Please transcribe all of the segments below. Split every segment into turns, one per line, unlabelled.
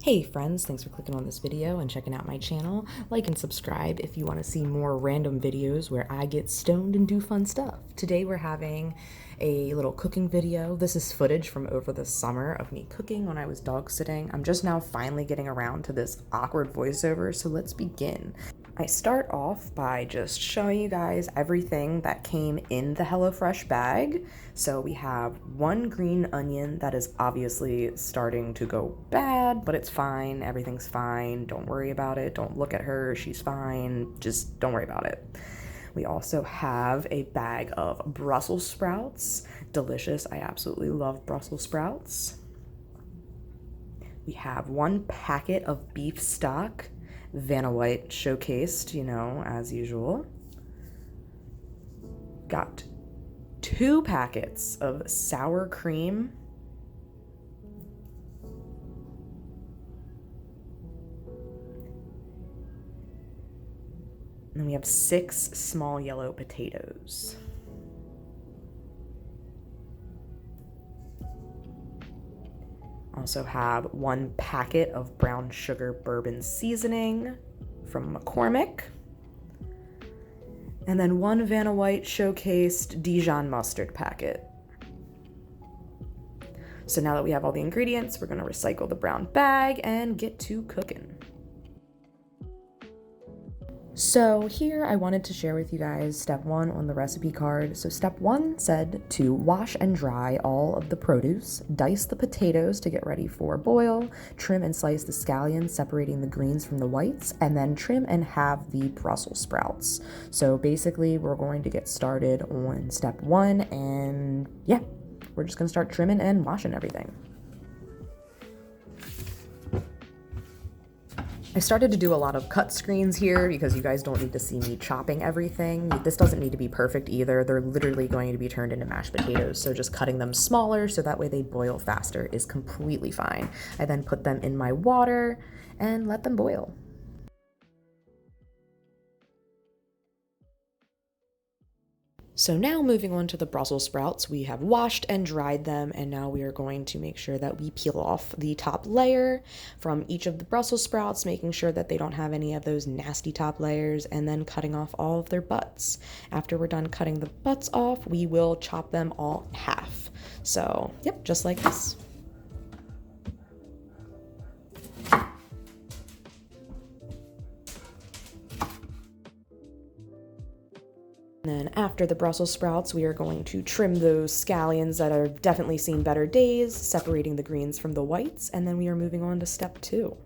Hey friends, thanks for clicking on this video and checking out my channel. Like and subscribe if you want to see more random videos where I get stoned and do fun stuff. Today we're having a little cooking video. This is footage from over the summer of me cooking when I was dog sitting. I'm just now finally getting around to this awkward voiceover, so let's begin. I start off by just showing you guys everything that came in the HelloFresh bag. So we have one green onion that is obviously starting to go bad, but it's fine. Everything's fine. Don't worry about it. Don't look at her. She's fine. Just don't worry about it. We also have a bag of Brussels sprouts. Delicious. I absolutely love Brussels sprouts. We have one packet of beef stock. Vanna White showcased, you know, as usual. Got 2 packets of sour cream. And then we have 6 small yellow potatoes. Also have 1 packet of brown sugar bourbon seasoning from McCormick. And then 1 Vanna White showcased Dijon mustard packet. So now that we have all the ingredients, we're gonna recycle the brown bag and get to cooking. So here I wanted to share with you guys step 1 on the recipe card. So step 1 said to wash and dry all of the produce, dice the potatoes to get ready for boil, trim and slice the scallions, separating the greens from the whites, and then trim and halve the Brussels sprouts. So basically we're going to get started on step 1, and yeah, we're just gonna start trimming and washing everything. I started to do a lot of cut screens here because you guys don't need to see me chopping everything. This doesn't need to be perfect either. They're literally going to be turned into mashed potatoes, so just cutting them smaller so that way they boil faster is completely fine. I then put them in my water and let them boil. So now moving on to the Brussels sprouts, we have washed and dried them, and now we are going to make sure that we peel off the top layer from each of the Brussels sprouts, making sure that they don't have any of those nasty top layers, and then cutting off all of their butts. After we're done cutting the butts off, we will chop them all in half. So, yep, just like this. And then after the Brussels sprouts, we are going to trim those scallions that are definitely seen better days, separating the greens from the whites, and then we are moving on to step 2.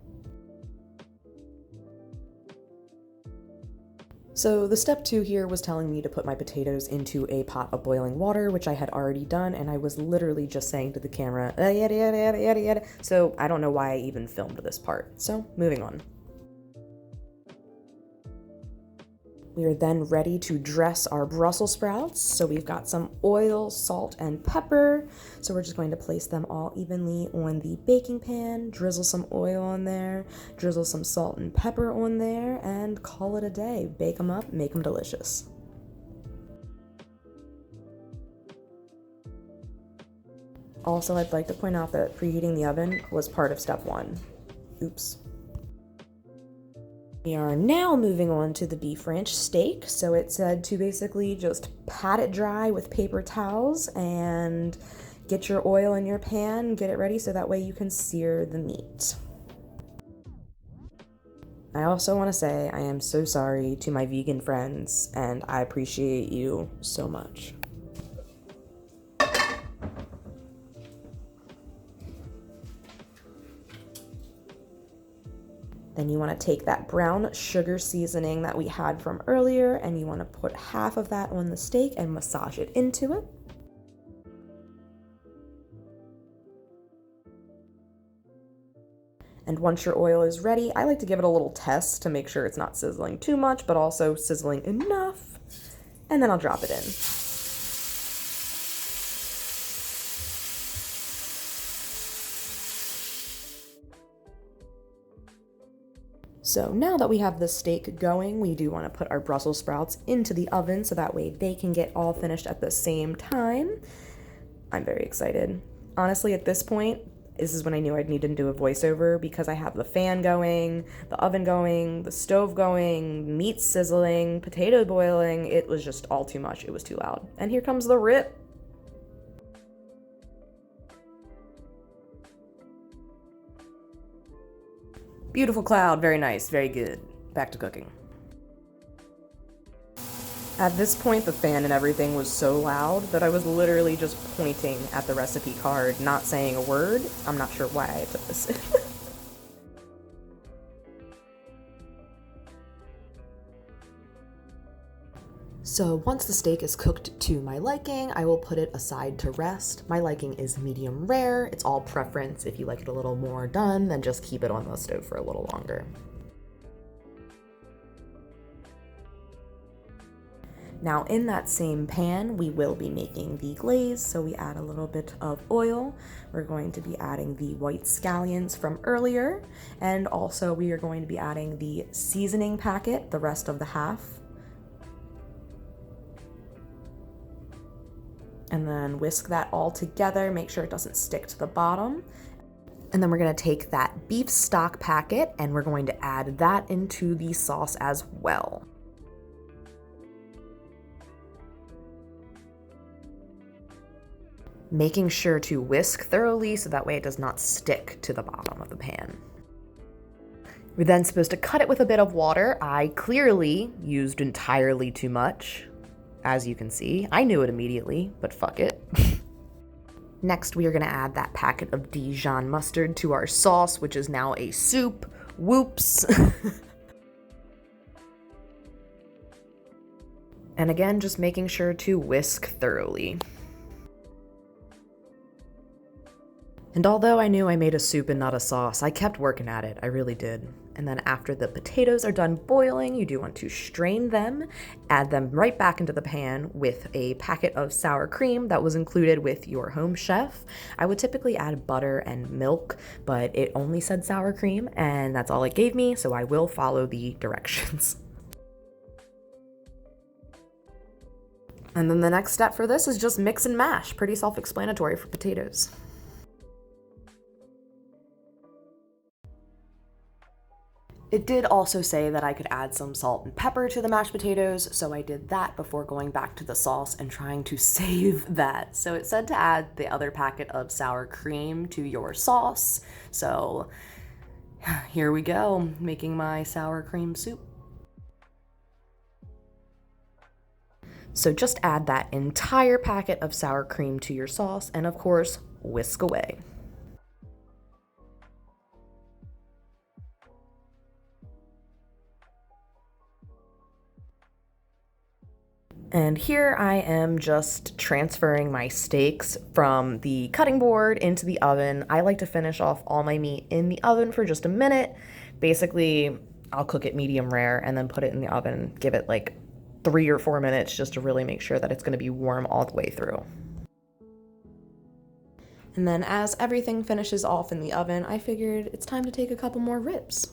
So the step 2 here was telling me to put my potatoes into a pot of boiling water, which I had already done, and I was literally just saying to the camera, yada, yada, yada, yada, yada. So I don't know why I even filmed this part. So moving on. We are then ready to dress our Brussels sprouts. So we've got some oil, salt, and pepper. So we're just going to place them all evenly on the baking pan, drizzle some oil on there, drizzle some salt and pepper on there, and call it a day. Bake them up, make them delicious. Also, I'd like to point out that preheating the oven was part of step 1. Oops. We are now moving on to the beef ranch steak. So it said to basically just pat it dry with paper towels and get your oil in your pan, get it ready so that way you can sear the meat. I also want to say I am so sorry to my vegan friends, and I appreciate you so much. Then you want to take that brown sugar seasoning that we had from earlier, and you want to put half of that on the steak and massage it into it. And once your oil is ready, I like to give it a little test to make sure it's not sizzling too much, but also sizzling enough. And then I'll drop it in. So now that we have the steak going, we do want to put our Brussels sprouts into the oven so that way they can get all finished at the same time. I'm very excited. Honestly, at this point, This is when I knew I'd need to do a voiceover because I have the fan going, the oven going, the stove going, meat sizzling, potato boiling. It was just all too much. It was too loud. And here comes the rip. Beautiful cloud, very nice, very good. Back to cooking. At this point, the fan and everything was so loud that I was literally just pointing at the recipe card, not saying a word. I'm not sure why I put this in. So once the steak is cooked to my liking, I will put it aside to rest. My liking is medium rare. It's all preference. If you like it a little more done, then just keep it on the stove for a little longer. Now in that same pan, we will be making the glaze, so we add a little bit of oil. We're going to be adding the white scallions from earlier, and also we are going to be adding the seasoning packet, the rest of the half. And then whisk that all together, make sure it doesn't stick to the bottom. And then we're gonna take that beef stock packet and we're going to add that into the sauce as well. Making sure to whisk thoroughly so that way it does not stick to the bottom of the pan. We're then supposed to cut it with a bit of water. I clearly used entirely too much, as you can see. I knew it immediately, but fuck it. Next, we are gonna add that packet of Dijon mustard to our sauce, which is now a soup. Whoops. And again, just making sure to whisk thoroughly. And although I knew I made a soup and not a sauce, I kept working at it, I really did. And then after the potatoes are done boiling, you do want to strain them, add them right back into the pan with a packet of sour cream that was included with your home chef. I would typically add butter and milk, but it only said sour cream, and that's all it gave me, so I will follow the directions. And then the next step for this is just mix and mash, pretty self-explanatory for potatoes. It did also say that I could add some salt and pepper to the mashed potatoes, so I did that before going back to the sauce and trying to save that. So it said to add the other packet of sour cream to your sauce. So here we go, making my sour cream soup. So just add that entire packet of sour cream to your sauce and of course, whisk away. And here I am just transferring my steaks from the cutting board into the oven. I like to finish off all my meat in the oven for just a minute. Basically, I'll cook it medium rare and then put it in the oven, give it like 3 or 4 minutes just to really make sure that it's gonna be warm all the way through. And then as everything finishes off in the oven, I figured it's time to take a couple more ribs.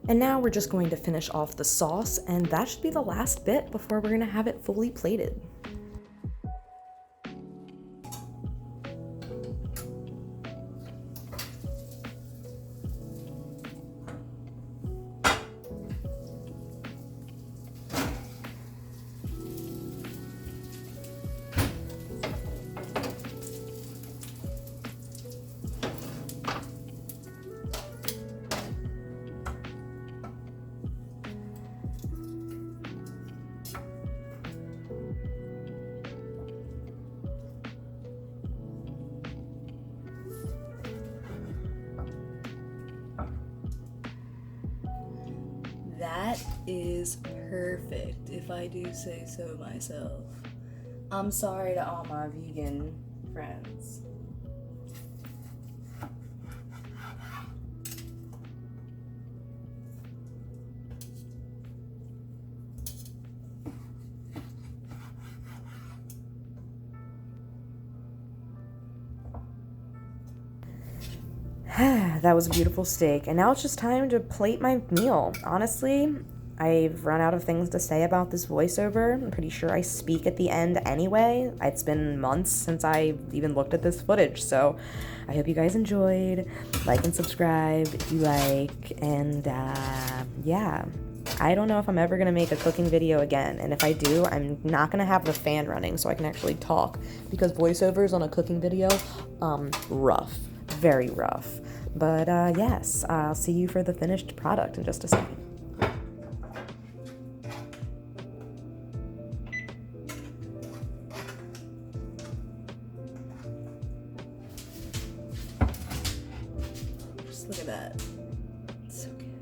And now we're just going to finish off the sauce, and that should be the last bit before we're gonna have it fully plated. That is perfect, if I do say so myself. I'm sorry to all my vegan friends. that was a beautiful steak. And now it's just time to plate my meal. Honestly, I've run out of things to say about this voiceover. I'm pretty sure I speak at the end anyway. It's been months since I even looked at this footage, so I hope you guys enjoyed. Like and subscribe if you like, and yeah. I don't know if I'm ever going to make a cooking video again, and if I do, I'm not going to have the fan running so I can actually talk, because voiceovers on a cooking video, rough. Very rough. But yes, I'll see you for the finished product in just a second. Just look at that. It's so good.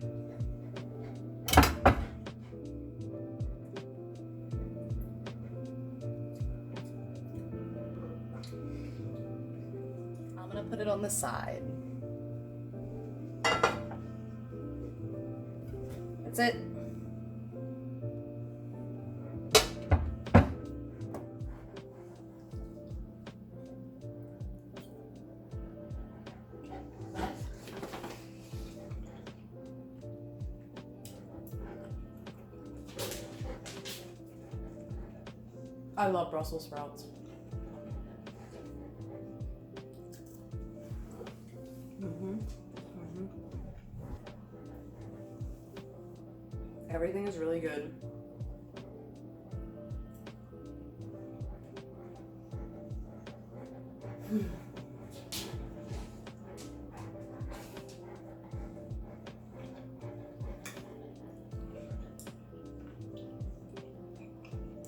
I'm gonna put it on the side. That's it. I love Brussels sprouts. Everything is really good.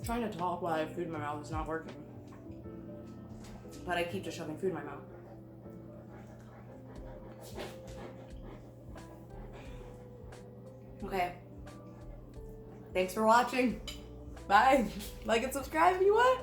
Trying to talk while I have food in my mouth is not working. But I keep just shoving food in my mouth. Okay. Thanks for watching. Bye. Like and subscribe if you want.